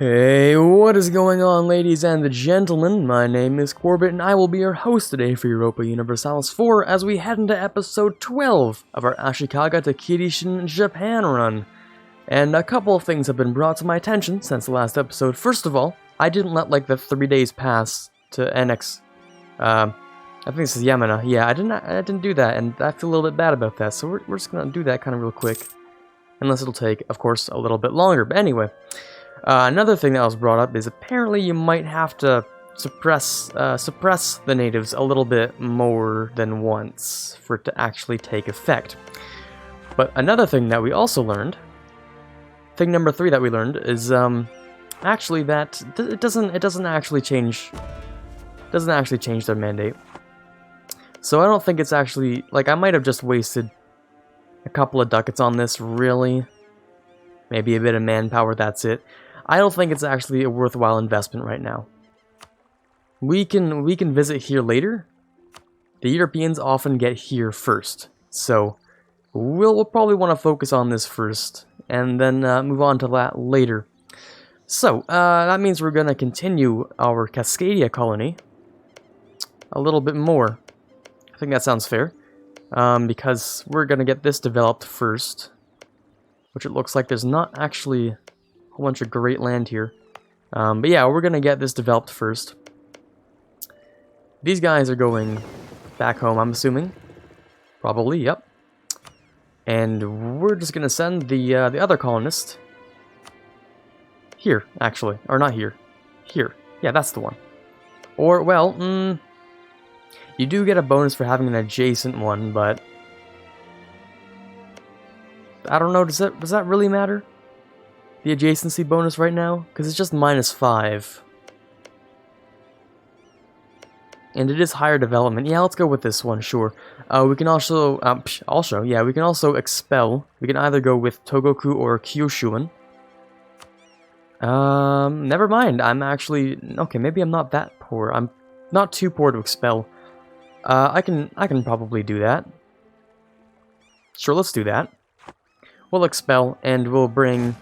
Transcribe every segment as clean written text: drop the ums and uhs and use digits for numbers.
Hey, what is going on, ladies and gentlemen? My name is Quarbit, and I will be your host today for Europa Universalis 4 as we head into episode 12 of our Ashikaga to Kirishitan Japan run. And a couple of things have been brought to my attention since the last episode. First of all, I didn't let the 3 days pass to annex. I think this is Yamana. Yeah, I didn't do that, and I feel a little bit bad about that. So we're just gonna do that kind of real quick, unless it'll take, of course, a little bit longer. But anyway. Another thing that was brought up is apparently you might have to suppress the natives a little bit more than once for it to actually take effect. But another thing that we also learned, thing number 3 that we learned, is actually that it doesn't actually change their mandate. So I don't think it's actually, like, I might have just wasted a couple of ducats on this, really. Maybe a bit of manpower, that's it. I don't think it's actually a worthwhile investment right now. We can visit here later. The Europeans often get here first, so we'll probably want to focus on this first, and then move on to that later. So that means we're gonna continue our Cascadia colony a little bit more. I think that sounds fair, because we're gonna get this developed first, which it looks like there's not actually a bunch of great land here. But yeah, we're gonna get this developed first. These guys are going back home, I'm assuming. Probably, yep. And we're just gonna send the other colonist here, actually. Or not here. Here. Yeah, that's the one. Or, well, you do get a bonus for having an adjacent one, but I don't know, does that really matter? The adjacency bonus right now? Because it's just -5. And it is higher development. Yeah, let's go with this one, sure. We can also, yeah, we can also expel. We can either go with Togoku or Kyushuan. Never mind, I'm actually, okay, maybe I'm not that poor. I'm not too poor to expel. I can probably do that. Sure, let's do that. We'll expel, and we'll bring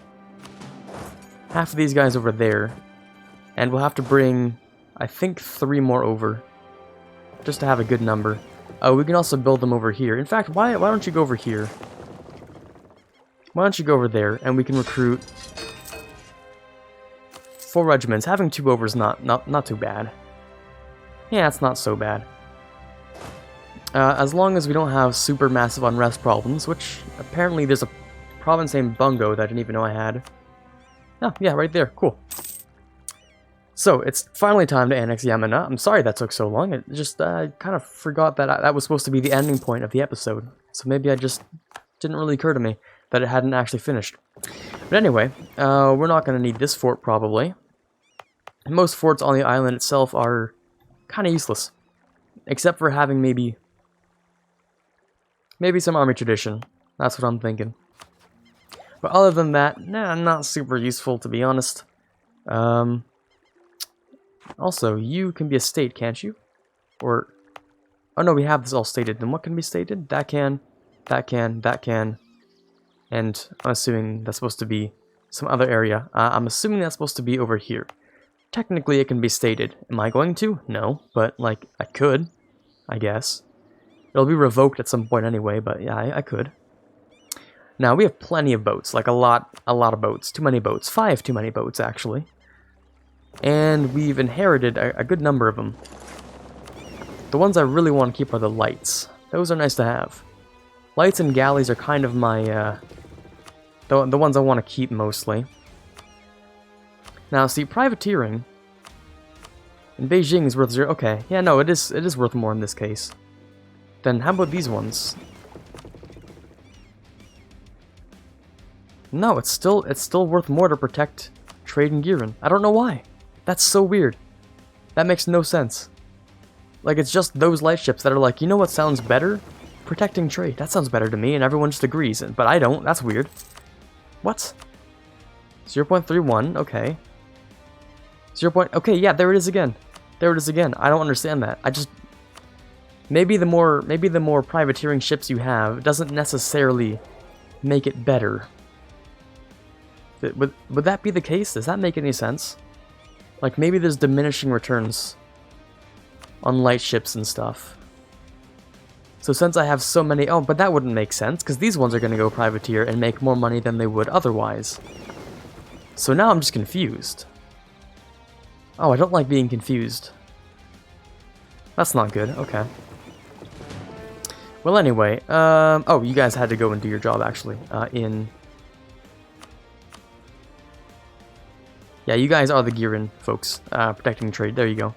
half of these guys over there. And we'll have to bring, I think, 3 more over. Just to have a good number. We can also build them over here. In fact, why don't you go over here? Why don't you go over there, and we can recruit 4 regiments. Having 2 over is not too bad. Yeah, it's not so bad. As long as we don't have super massive unrest problems, which apparently there's a province named Bungo that I didn't even know I had. Oh, yeah, right there. Cool. So, it's finally time to annex Yamana. I'm sorry that took so long. It just, kind of forgot that that was supposed to be the ending point of the episode. So maybe I just didn't really occur to me that it hadn't actually finished. But anyway, we're not going to need this fort, probably. Most forts on the island itself are kind of useless. Except for having maybe some army tradition. That's what I'm thinking. But other than that, nah, not super useful, to be honest. Also, you can be a state, can't you? Or, oh no, we have this all stated. Then what can be stated? That can, that can, that can. And I'm assuming that's supposed to be some other area. I'm assuming that's supposed to be over here. Technically, it can be stated. Am I going to? No, but, like, I could, I guess. It'll be revoked at some point anyway, but yeah, I could. Now, we have plenty of boats, like a lot of boats. Too many boats. 5 too many boats, actually. And we've inherited a good number of them. The ones I really want to keep are the lights. Those are nice to have. Lights and galleys are kind of my, the ones I want to keep mostly. Now, see, privateering in Beijing is worth 0. Okay, yeah, no, it is worth more in this case. Then how about these ones? No, it's still worth more to protect trade and Girin. I don't know why. That's so weird. That makes no sense. Like, it's just those light ships that are like, you know what sounds better? Protecting trade. That sounds better to me, and everyone just agrees. But I don't. That's weird. What? 0.31. Okay. 0. Okay, yeah, there it is again. There it is again. I don't understand that. I just... Maybe the more privateering ships you have doesn't necessarily make it better. Would that be the case? Does that make any sense? Like, maybe there's diminishing returns on light ships and stuff. So since I have so many... Oh, but that wouldn't make sense, because these ones are going to go privateer and make more money than they would otherwise. So now I'm just confused. Oh, I don't like being confused. That's not good. Okay. Well, anyway, oh, you guys had to go and do your job, actually, Yeah, you guys are the Gearin folks, protecting trade. There you go.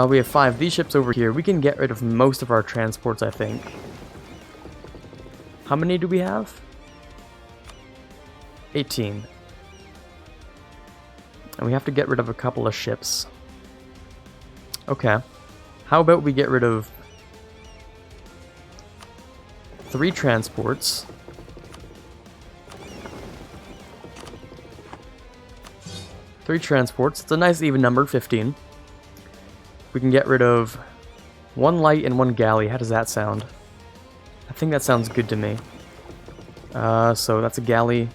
We have 5 of these ships over here. We can get rid of most of our transports, I think. How many do we have? 18. And we have to get rid of a couple of ships. Okay. How about we get rid of 3 transports. It's a nice even number, 15. We can get rid of 1 light and 1 galley. How does that sound? I think that sounds good to me. So that's a galley.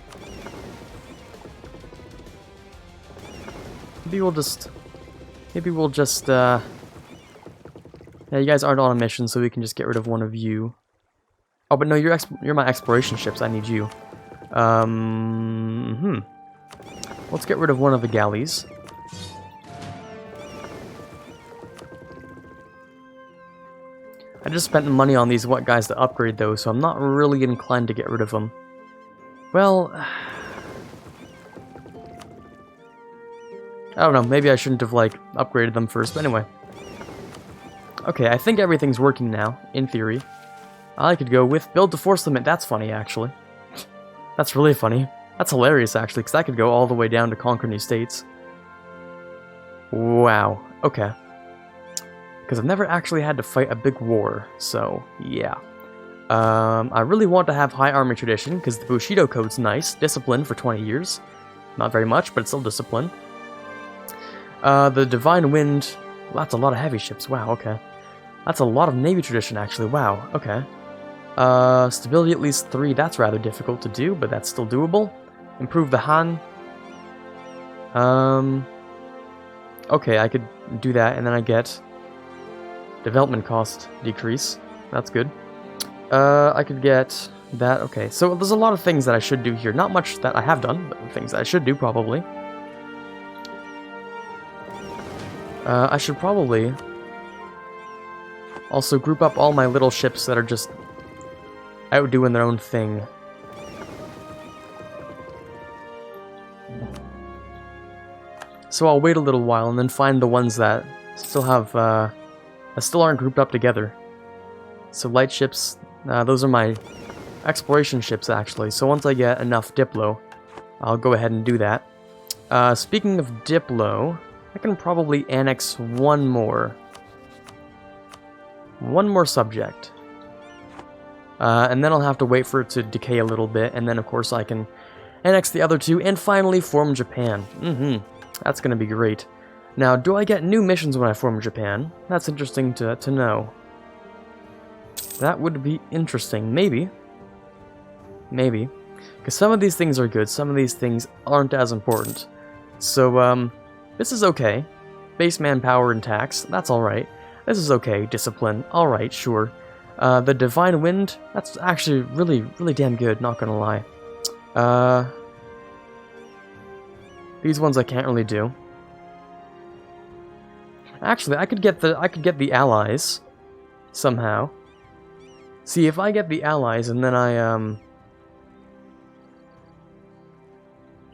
Maybe we'll just... yeah, you guys aren't on a mission, so we can just get rid of 1 of you. Oh, but no, you're my exploration ships. I need you. Let's get rid of 1 of the galleys. I just spent money on these guys to upgrade, though, so I'm not really inclined to get rid of them. Well... I don't know, maybe I shouldn't have, like, upgraded them first, but anyway. Okay, I think everything's working now, in theory. I could go with build to force limit. That's funny, actually. That's really funny. That's hilarious, actually, because I could go all the way down to conquer new states. Wow. Okay. Because I've never actually had to fight a big war, so, yeah. I really want to have high army tradition, because the Bushido code's nice. Discipline for 20 years. Not very much, but it's still discipline. The Divine Wind... Well, that's a lot of heavy ships. Wow, okay. That's a lot of Navy tradition, actually. Wow, okay. Stability at least 3. That's rather difficult to do, but that's still doable. Improve the Han. Okay, I could do that, and then I get development cost decrease. That's good. I could get that. Okay, so there's a lot of things that I should do here. Not much that I have done, but things that I should do, probably. I should probably also group up all my little ships that are just out doing their own thing. So I'll wait a little while and then find the ones that still have, that still aren't grouped up together. So light ships, those are my exploration ships actually. So once I get enough Diplo, I'll go ahead and do that. Speaking of Diplo, I can probably annex one more subject. And then I'll have to wait for it to decay a little bit, and then of course I can annex the other 2, and finally form Japan. That's gonna be great. Now, do I get new missions when I form Japan? That's interesting to know. That would be interesting. Maybe. Maybe. Because some of these things are good, some of these things aren't as important. So, this is okay. Base manpower and tax, that's alright. This is okay. Discipline, alright, sure. The Divine Wind, that's actually really, really damn good, not gonna lie. These ones I can't really do. Actually, I could get the allies somehow. See, if I get the allies and then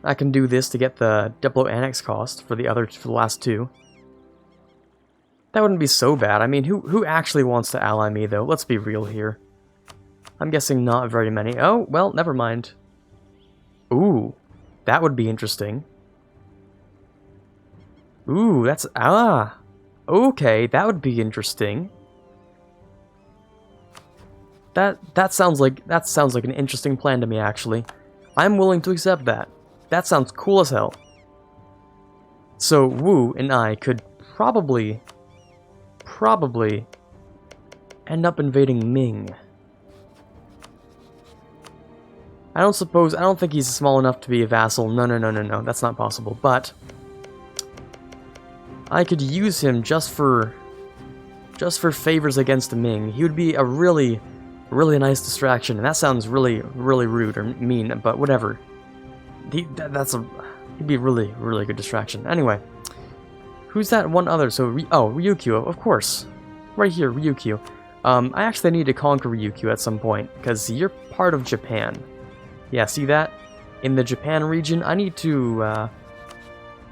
I can do this to get the Diplo Annex cost for the last 2. That wouldn't be so bad. I mean, who actually wants to ally me, though? Let's be real here. I'm guessing not very many. Oh, well, never mind. Ooh, that would be interesting. Ooh, that's... okay, that would be interesting. That sounds like an interesting plan to me, actually. I'm willing to accept that. That sounds cool as hell. So, Wu and I could probably end up invading Ming. I don't think he's small enough to be a vassal. No, no, no, no, no. That's not possible. But I could use him just for favors against Ming. He would be a really nice distraction. And that sounds really rude or mean, but whatever. He'd be a really good distraction. Anyway, who's that one other? So Ryukyu, of course. Right here, Ryukyu. I actually need to conquer Ryukyu at some point, because you're part of Japan. Yeah, see that? In the Japan region, I need to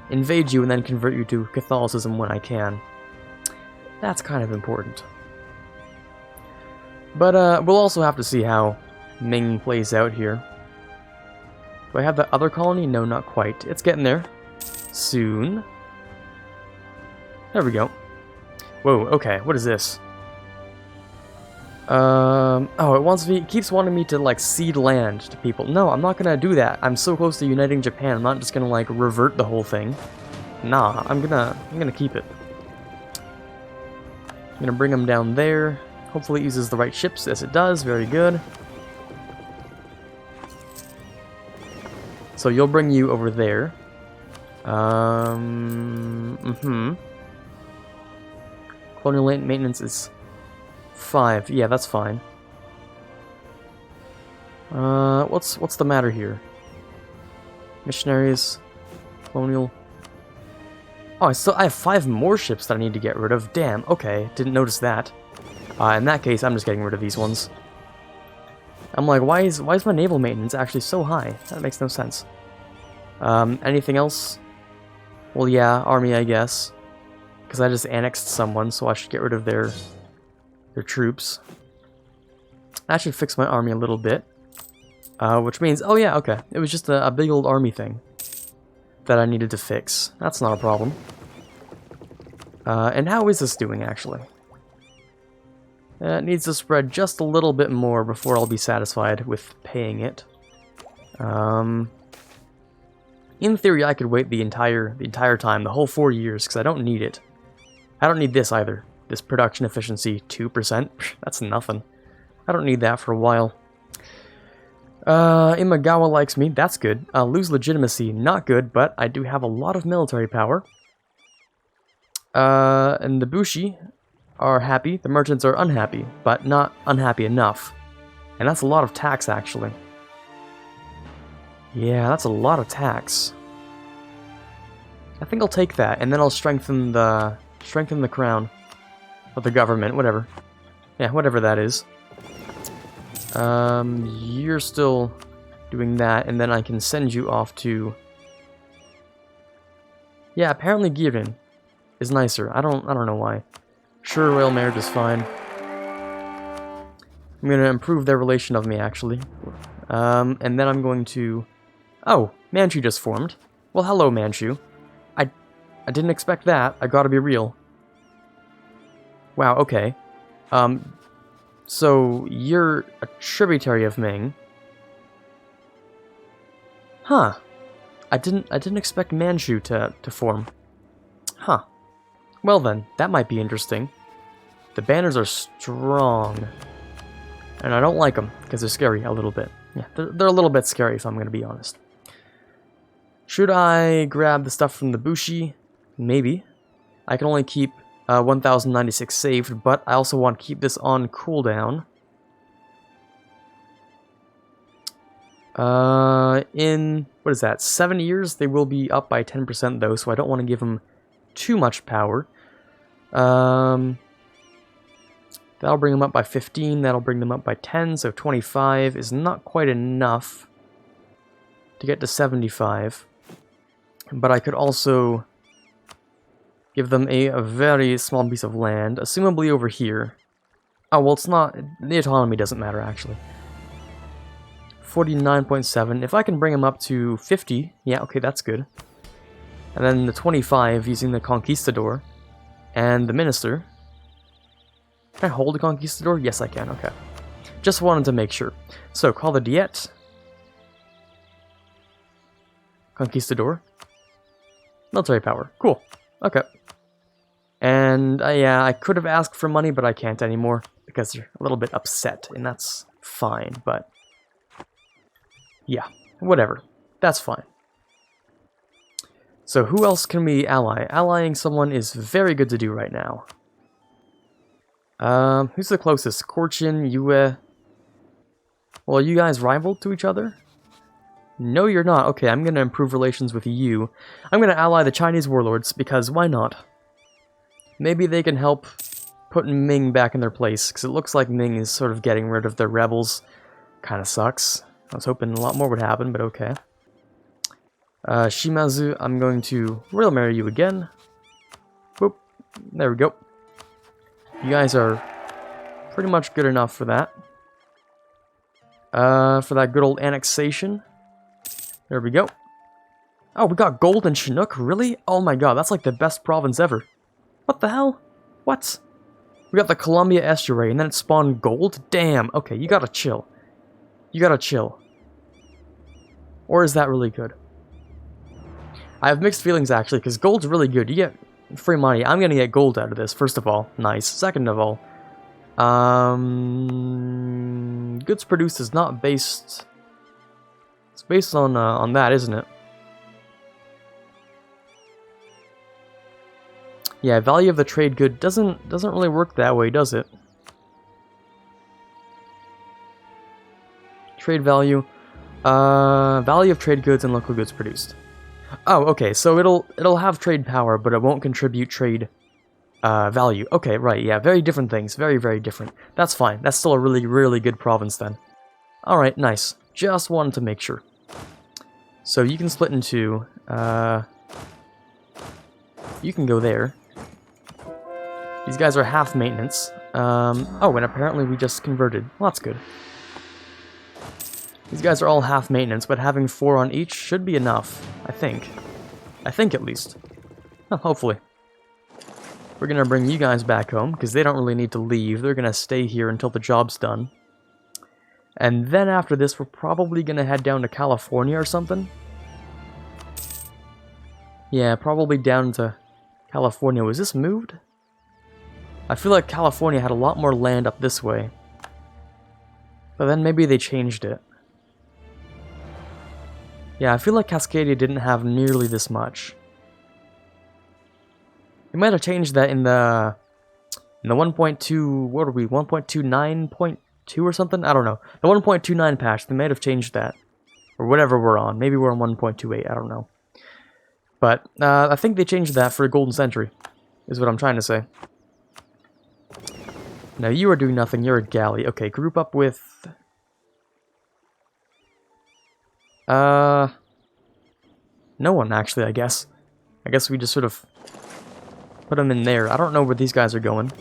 invade you and then convert you to Catholicism when I can. That's kind of important. But we'll also have to see how Ming plays out here. Do I have the other colony? No, not quite. It's getting there. Soon. There we go. Whoa, okay, what is this? It keeps wanting me to, like, cede land to people. No, I'm not gonna do that. I'm so close to uniting Japan, I'm not just gonna, like, revert the whole thing. Nah, I'm gonna keep it. I'm gonna bring them down there. Hopefully it uses the right ships. Yes, it does. Very good. So you'll bring you over there. Colonial maintenance is 5. Yeah, that's fine. What's the matter here? Missionaries, colonial. Oh, I have 5 more ships that I need to get rid of. Damn. Okay, didn't notice that. In that case, I'm just getting rid of these ones. I'm like, why is my naval maintenance actually so high? That makes no sense. Anything else? Well, yeah, army, I guess. Because I just annexed someone, so I should get rid of their troops. That should fix my army a little bit. Which means, oh yeah, okay. It was just a big old army thing that I needed to fix. That's not a problem. And how is this doing, actually? It needs to spread just a little bit more before I'll be satisfied with paying it. In theory, I could wait the entire time, the whole 4 years, because I don't need it. I don't need this either. This production efficiency, 2%. That's nothing. I don't need that for a while. Imagawa likes me. That's good. Lose legitimacy, not good, but I do have a lot of military power. And the Bushi are happy. The merchants are unhappy, but not unhappy enough. And that's a lot of tax, actually. Yeah, that's a lot of tax. I think I'll take that, and then I'll strengthen the crown. Or the government, whatever. Yeah, whatever that is. You're still doing that, and then I can send you off to... Yeah, apparently Girin is nicer. I don't know why. Sure, royal marriage is fine. I'm gonna improve their relation of me, actually. And then I'm going to... Oh, Manchu just formed. Well, hello, Manchu. I didn't expect that. I gotta be real. Wow, okay. So you're a tributary of Ming. Huh. I didn't expect Manchu to form. Huh. Well then, that might be interesting. The banners are strong. And I don't like them, because they're scary a little bit. Yeah, they're a little bit scary, if I'm going to be honest. Should I grab the stuff from the Bushi? Maybe. I can only keep 1096 saved, but I also want to keep this on cooldown. In, what is that, 7 years? They will be up by 10% though, so I don't want to give them too much power. That'll bring them up by 15, that'll bring them up by 10, so 25 is not quite enough to get to 75. But I could also give them a very small piece of land, assumably over here. Oh, well, it's not, the autonomy doesn't matter, actually. 49.7, if I can bring them up to 50, yeah, okay, that's good. And then the 25 using the Conquistador and the Minister. Can I hold the Conquistador? Yes, I can, okay. Just wanted to make sure. So, call the Diet. Conquistador. Military power. Cool. Okay. And, yeah, I could have asked for money, but I can't anymore, because they're a little bit upset, and that's fine, but... Yeah, whatever. That's fine. So who else can we ally? Allying someone is very good to do right now. Who's the closest? Korchin, Yue. Well, are you guys rival to each other? No, you're not. Okay, I'm gonna improve relations with you. I'm gonna ally the Chinese warlords, because why not? Maybe they can help put Ming back in their place, because it looks like Ming is sort of getting rid of their rebels. Kinda sucks. I was hoping a lot more would happen, but okay. Shimazu, I'm going to royal marry you again. Boop. There we go. You guys are pretty much good enough for that. For that good old annexation. There we go. Oh, we got gold in Chinook? Really? Oh my god, that's like the best province ever. What the hell? What? We got the Columbia Estuary, and then it spawned gold? Damn. Okay, you gotta chill. You gotta chill. Or is that really good? I have mixed feelings, actually, because gold's really good. You get free money. I'm gonna get gold out of this, first of all. Nice. Second of all, goods produced is not based... It's based on that, isn't it? Yeah, value of the trade good doesn't really work that way, does it? Trade value. Value of trade goods and local goods produced. Oh, okay, so it'll have trade power, but it won't contribute trade value. Okay, right, yeah, very different things. Very, very different. That's fine. That's still a really, really good province then. Alright, nice. Just wanted to make sure. So you can split into... you can go there. These guys are half maintenance. Oh, and apparently we just converted. Well, that's good. These guys are all half maintenance, but having 4 on each should be enough, I think. I think, at least. Well, hopefully. We're gonna bring you guys back home, because they don't really need to leave. They're gonna stay here until the job's done. And then after this, we're probably gonna head down to California or something. Yeah, probably down to California. Was this moved? I feel like California had a lot more land up this way. But then maybe they changed it. Yeah, I feel like Cascadia didn't have nearly this much. They might have changed that in the 1.2, what are we, 1.29.2 or something? I don't know. The 1.29 patch, they might have changed that. Or whatever we're on. Maybe we're on 1.28, I don't know. But I think they changed that for a golden century, is what I'm trying to say. Now you are doing nothing, you're a galley. Okay, group up with... no one, actually, I guess. I guess we just sort of put them in there. I don't know where these guys are going.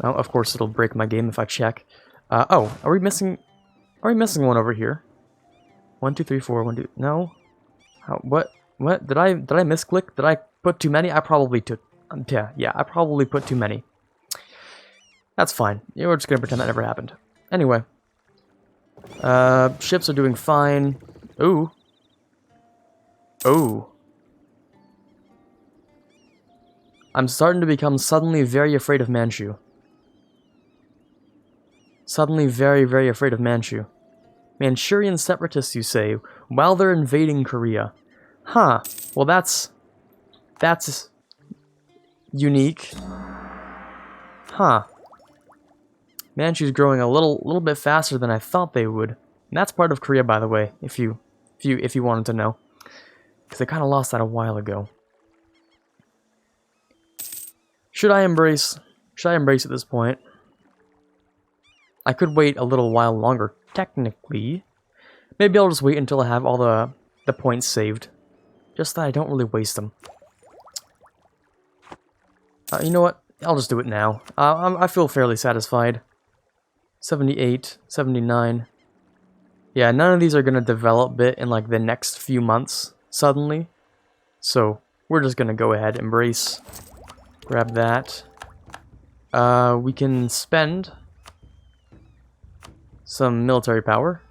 Oh, of course it'll break my game if I check. Oh, are we missing one over here? 1, 2, 3, 4, 1, 2... No? How, what? What? Did I misclick? Did I put too many? I probably took... yeah, I probably put too many. That's fine. Yeah, we're just gonna pretend that never happened. Anyway. Ships are doing fine. Ooh. Oh. I'm starting to become suddenly very afraid of Manchu. Suddenly very, very afraid of Manchu. Manchurian separatists, you say, while they're invading Korea. Huh. Well, that's unique. Huh. Manchu's growing a little bit faster than I thought they would. And that's part of Korea, by the way, if you wanted to know. Because I kind of lost that a while ago. Should I embrace at this point? I could wait a little while longer, technically. Maybe I'll just wait until I have all the points saved. Just that I don't really waste them. You know what? I'll just do it now. I feel fairly satisfied. 78, 79. Yeah, none of these are going to develop bit in like the next few months, suddenly. So, we're just going to go ahead, embrace, grab that. We can spend some military power.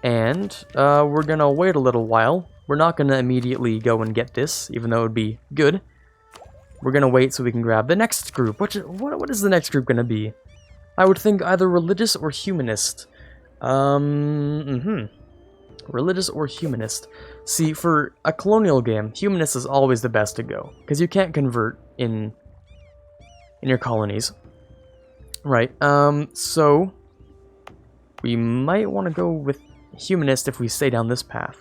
And we're going to wait a little while. We're not going to immediately go and get this, even though it would be good. We're going to wait so we can grab the next group. What is the next group going to be? I would think either religious or humanist. Religious or humanist? See, for a colonial game, humanist is always the best to go, because you can't convert in your colonies. Right, so we might want to go with humanist if we stay down this path.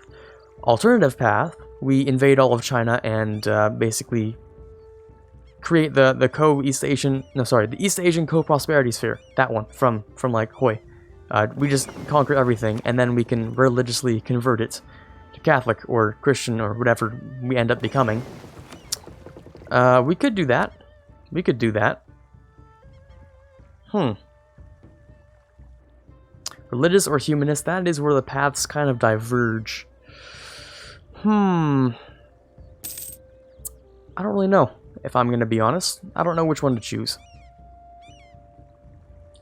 Alternative path, we invade all of China and basically create the East Asian Co-Prosperity Sphere. That one from like Hoi. We just conquer everything and then we can religiously convert it to Catholic or Christian or whatever we end up becoming. We could do that. We could do that. Religious or humanist, that is where the paths kind of diverge. I don't really know, if I'm gonna be honest. I don't know which one to choose.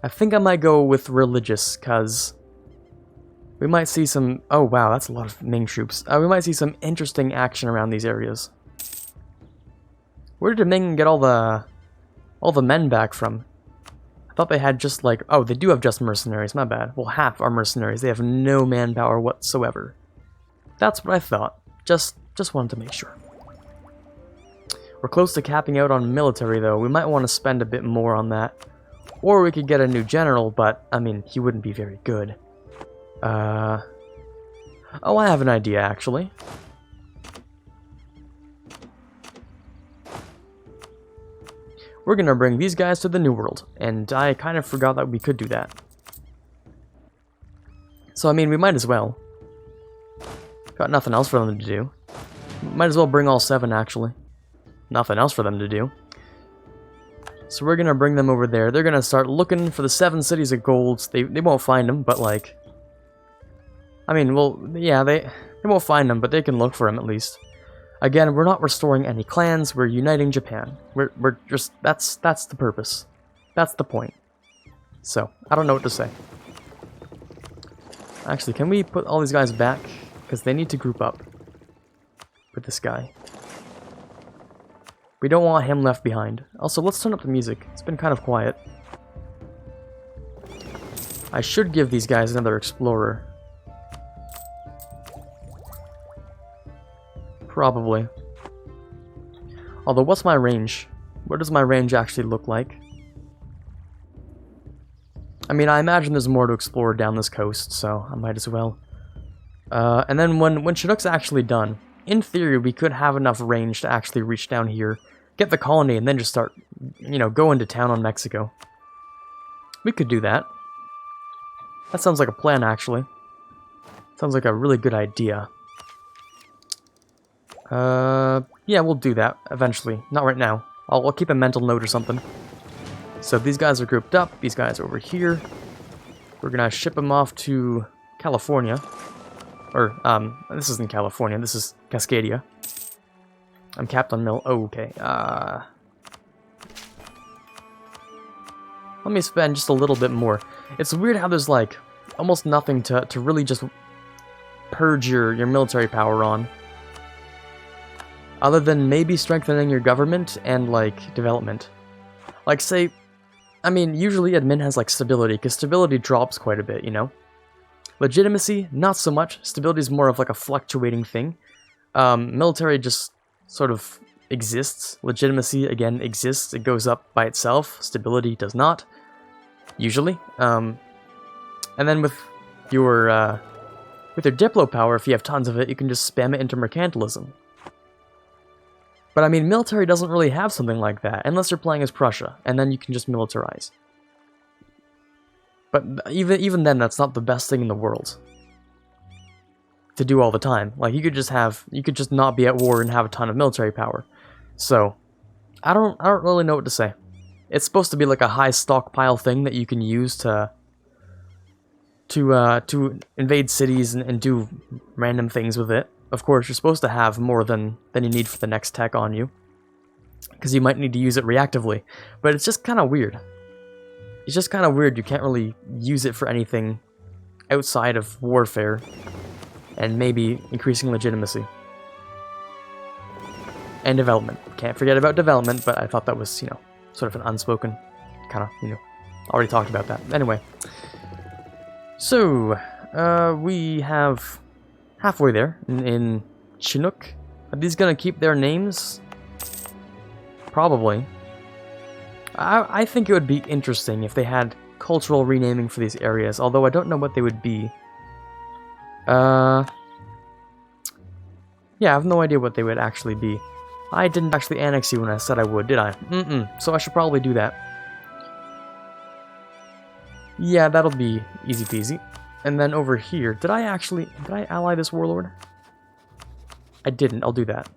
I think I might go with religious, because we might see some... Oh wow, that's a lot of Ming troops. We might see some interesting action around these areas. Where did the Ming get all the men back from? I thought they had just like... Oh, they do have just mercenaries, my bad. Well, half are mercenaries. They have no manpower whatsoever. That's what I thought. Just wanted to make sure. We're close to capping out on military, though. We might want to spend a bit more on that. Or we could get a new general, but, I mean, he wouldn't be very good. Oh, I have an idea, actually. We're gonna bring these guys to the New World, and I kind of forgot that we could do that. So, I mean, we might as well. Got nothing else for them to do. Might as well bring all 7, actually. Nothing else for them to do. So we're gonna bring them over there. They're gonna start looking for the 7 cities of gold. They won't find them, but like... I mean, well, yeah, they won't find them, but they can look for them at least. Again, we're not restoring any clans, we're uniting Japan. We're just... That's the purpose. That's the point. So, I don't know what to say. Actually, can we put all these guys back? Because they need to group up with this guy. We don't want him left behind. Also, let's turn up the music. It's been kind of quiet. I should give these guys another explorer. Probably. Although, what's my range? What does my range actually look like? I mean, I imagine there's more to explore down this coast, so I might as well. And then when Chinook's actually done, in theory, we could have enough range to actually reach down here, get the colony, and then just start, you know, go into town on Mexico. We could do that. That sounds like a plan, actually. Sounds like a really good idea. Yeah, we'll do that eventually. Not right now. I'll keep a mental note or something. So these guys are grouped up. These guys over here. We're gonna ship them off to California. Or, this isn't California, this is Cascadia. I'm capped on mill. Oh, okay. Let me spend just a little bit more. It's weird how there's, like, almost nothing to really just purge your military power on. Other than maybe strengthening your government and, like, development. Like, say... I mean, usually admin has, like, stability, because stability drops quite a bit, you know? Legitimacy, not so much. Stability is more of like a fluctuating thing. Military just sort of exists. Legitimacy, again, exists. It goes up by itself. Stability does not, usually. And then with your Diplo power, if you have tons of it, you can just spam it into mercantilism. But I mean, military doesn't really have something like that, unless you're playing as Prussia, and then you can just militarize. But even then, that's not the best thing in the world to do all the time. Like, you could just not be at war and have a ton of military power. So, I don't really know what to say. It's supposed to be like a high stockpile thing that you can use to invade cities and do random things with it. Of course, you're supposed to have more than you need for the next tech on you, because you might need to use it reactively. But it's just kind of weird. It's just kind of weird you can't really use it for anything outside of warfare and maybe increasing legitimacy. And development. Can't forget about development, but I thought that was, you know, sort of an unspoken kind of, you know, already talked about that. Anyway. So, we have halfway there in Chinook. Are these gonna keep their names? Probably. I think it would be interesting if they had cultural renaming for these areas, although I don't know what they would be. Yeah, I have no idea what they would actually be. I didn't actually annex you when I said I would, did I? So I should probably do that. Yeah, that'll be easy peasy. And then over here, did I ally this warlord? I didn't, I'll do that.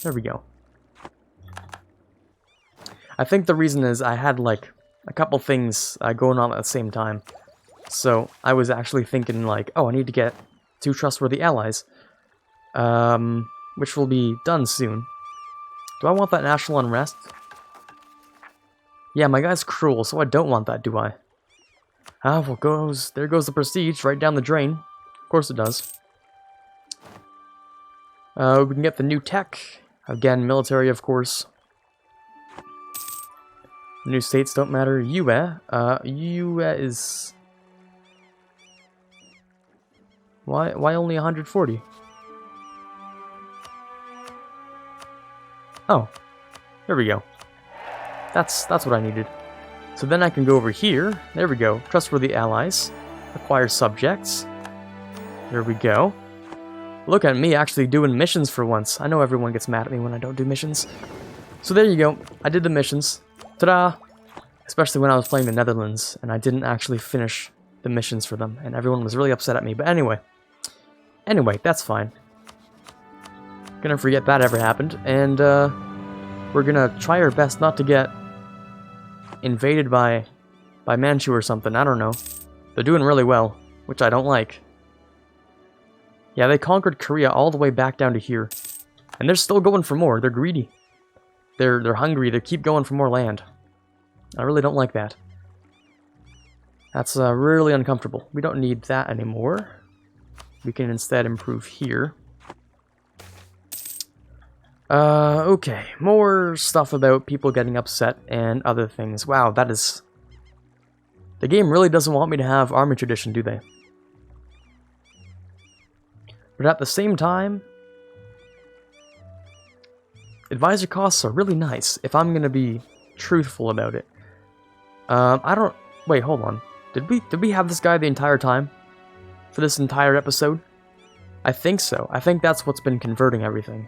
There we go. I think the reason is I had, like, a couple things going on at the same time. So, I was actually thinking, like, oh, I need to get 2 trustworthy allies. Which will be done soon. Do I want that national unrest? Yeah, my guy's cruel, so I don't want that, do I? Ah, well, there goes the prestige, right down the drain. Of course it does. We can get the new tech. Again, military, of course. New states don't matter. UE is... Why only 140? Oh, there we go. That's what I needed. So then I can go over here. There we go. Trustworthy allies. Acquire subjects. There we go. Look at me actually doing missions for once. I know everyone gets mad at me when I don't do missions. So there you go. I did the missions. Ta-da! Especially when I was playing the Netherlands, and I didn't actually finish the missions for them, and everyone was really upset at me. But anyway, that's fine. Gonna forget that ever happened, and we're gonna try our best not to get invaded by Manchu or something. I don't know. They're doing really well, which I don't like. Yeah, they conquered Korea all the way back down to here, and they're still going for more. They're greedy. They're hungry. They keep going for more land. I really don't like that. That's really uncomfortable. We don't need that anymore. We can instead improve here. Okay. More stuff about people getting upset and other things. Wow, that is... The game really doesn't want me to have army tradition, do they? But at the same time... Advisor costs are really nice, if I'm gonna be truthful about it. I don't... Wait, hold on. Did we have this guy the entire time? For this entire episode? I think so. I think that's what's been converting everything.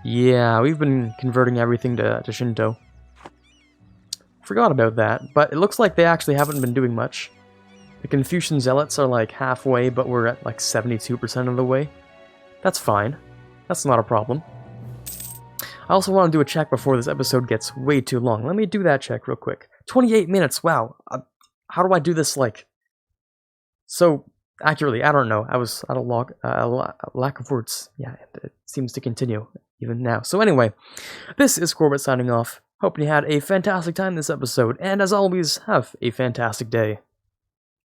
Yeah, we've been converting everything to Shinto. Forgot about that, but it looks like they actually haven't been doing much. The Confucian Zealots are like halfway, but we're at like 72% of the way. That's fine. That's not a problem. I also want to do a check before this episode gets way too long. Let me do that check real quick. 28 minutes, wow. How do I do this, like, so accurately? I don't know. I was at a lack of words. Yeah, it seems to continue even now. So anyway, this is Quarbit signing off. Hoping you had a fantastic time this episode, and as always, have a fantastic day.